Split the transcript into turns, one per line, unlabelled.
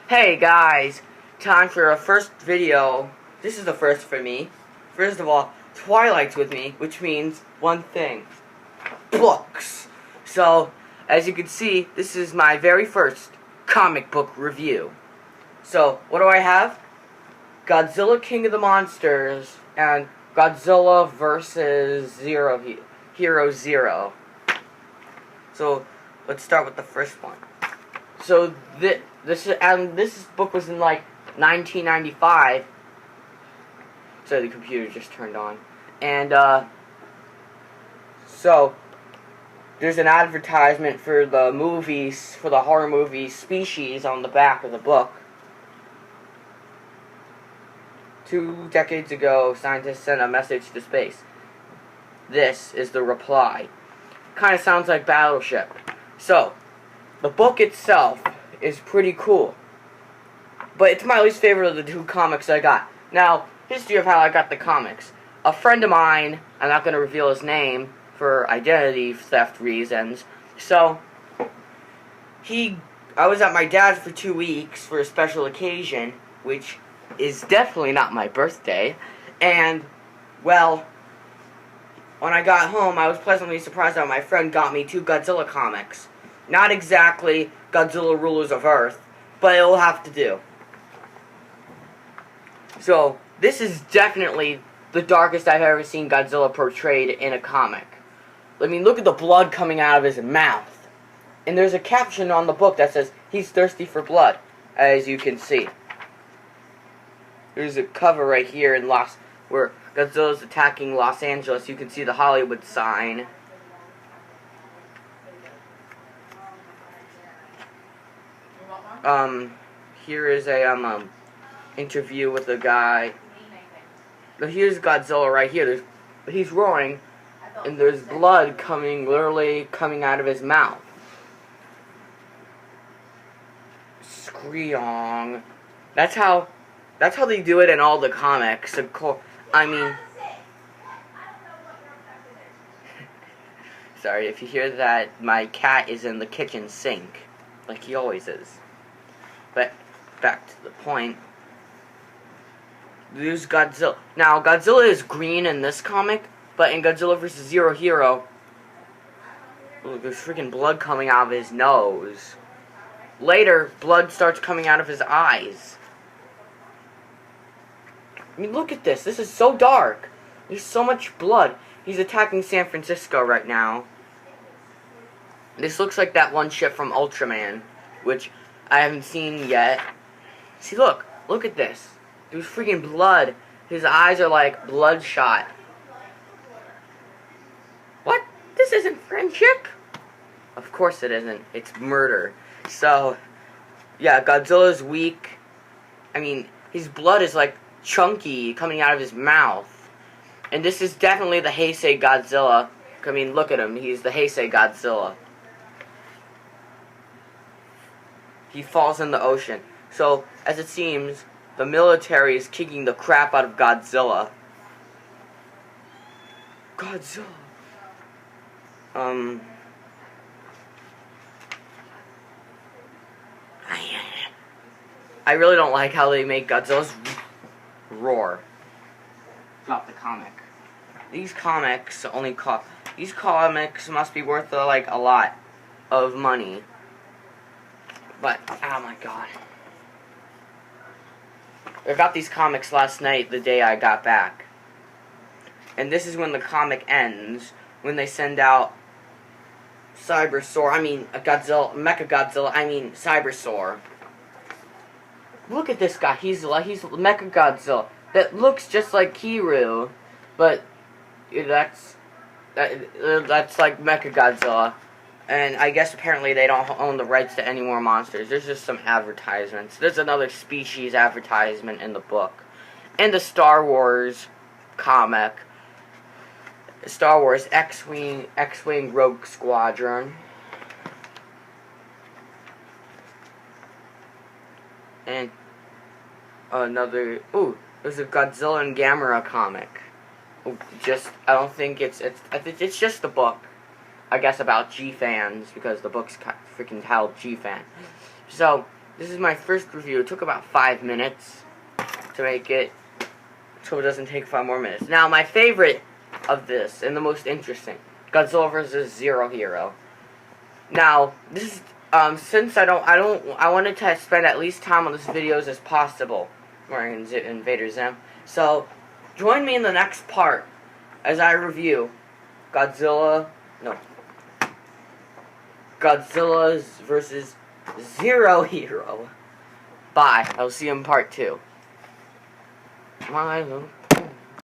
Hey guys, time for a first video. This is the first for me. First of all, Twilight's with me, which means one thing. Books. So, as you can see, this is my very first comic book review. So, what do I have? Godzilla King of the Monsters and Godzilla vs. Hero Zero. So, let's start with the first one. So this book was in like 1995. So the computer just turned on, and so there's an advertisement for the movies, for the horror movie Species on the back of the book. 2 decades ago, scientists sent a message to space. This is the reply. Kind of sounds like Battleship. So, the book itself is pretty cool, but it's my least favorite of the 2 comics I got. Now, history of how I got the comics. A friend of mine, I'm not going to reveal his name for identity theft reasons, so I was at my dad's for 2 weeks for a special occasion, which is definitely not my birthday, and, well, when I got home, I was pleasantly surprised that my friend got me 2 Godzilla comics. Not exactly Godzilla Rulers of Earth, but it'll have to do. So, this is definitely the darkest I've ever seen Godzilla portrayed in a comic. I mean, look at the blood coming out of his mouth. And there's a caption on the book that says, "He's thirsty for blood," as you can see. There's a cover right here where Godzilla's attacking Los Angeles. You can see the Hollywood sign. Here is a interview with a guy. Here's Godzilla right here. He's roaring, and there's blood literally coming out of his mouth. Screong. That's how they do it in all the comics. Of course, I mean, sorry if you hear that. My cat is in the kitchen sink, like he always is. But back to the point. There's Godzilla. Now, Godzilla is green in this comic, but in Godzilla vs. Zero Hero, look, there's freaking blood coming out of his nose. Later, blood starts coming out of his eyes. I mean, look at this. This is so dark. There's so much blood. He's attacking San Francisco right now. This looks like that one ship from Ultraman, which I haven't seen yet. See, look at this. There's freaking blood. His eyes are like bloodshot. What? This isn't friendship? Of course it isn't. It's murder. So, yeah, Godzilla's weak. I mean, his blood is like chunky coming out of his mouth. And this is definitely the Heisei Godzilla. I mean, look at him. He's the Heisei Godzilla. He falls in the ocean. So, as it seems, the military is kicking the crap out of Godzilla. Godzilla. I really don't like how they make Godzilla's roar. Drop the comic. These comics must be worth like a lot of money. But, oh my god. I got these comics last night, the day I got back. And this is when the comic ends, when they send out Cybersaur. Look at this guy, he's Mechagodzilla. That looks just like Kiru, but that's like Mechagodzilla. And I guess apparently they don't own the rights to any more monsters. There's just some advertisements. There's another Species advertisement in the book. And the Star Wars comic. Star Wars X-Wing Rogue Squadron. And another... Ooh, there's a Godzilla and Gamera comic. I don't think it's just the book. I guess about G-fans, because the book's freaking titled G-fan. So, This is my first review. It took about 5 minutes to make it, so it doesn't take 5 more minutes. Now, my favorite of this, and the most interesting, Godzilla vs. Zero Hero. Now, this is, since I wanted to spend at least time on this videos as possible, wearing Invader Zim. So, join me in the next part as I review Godzilla's vs. Zero Hero. Bye. I'll see you in part 2. Bye.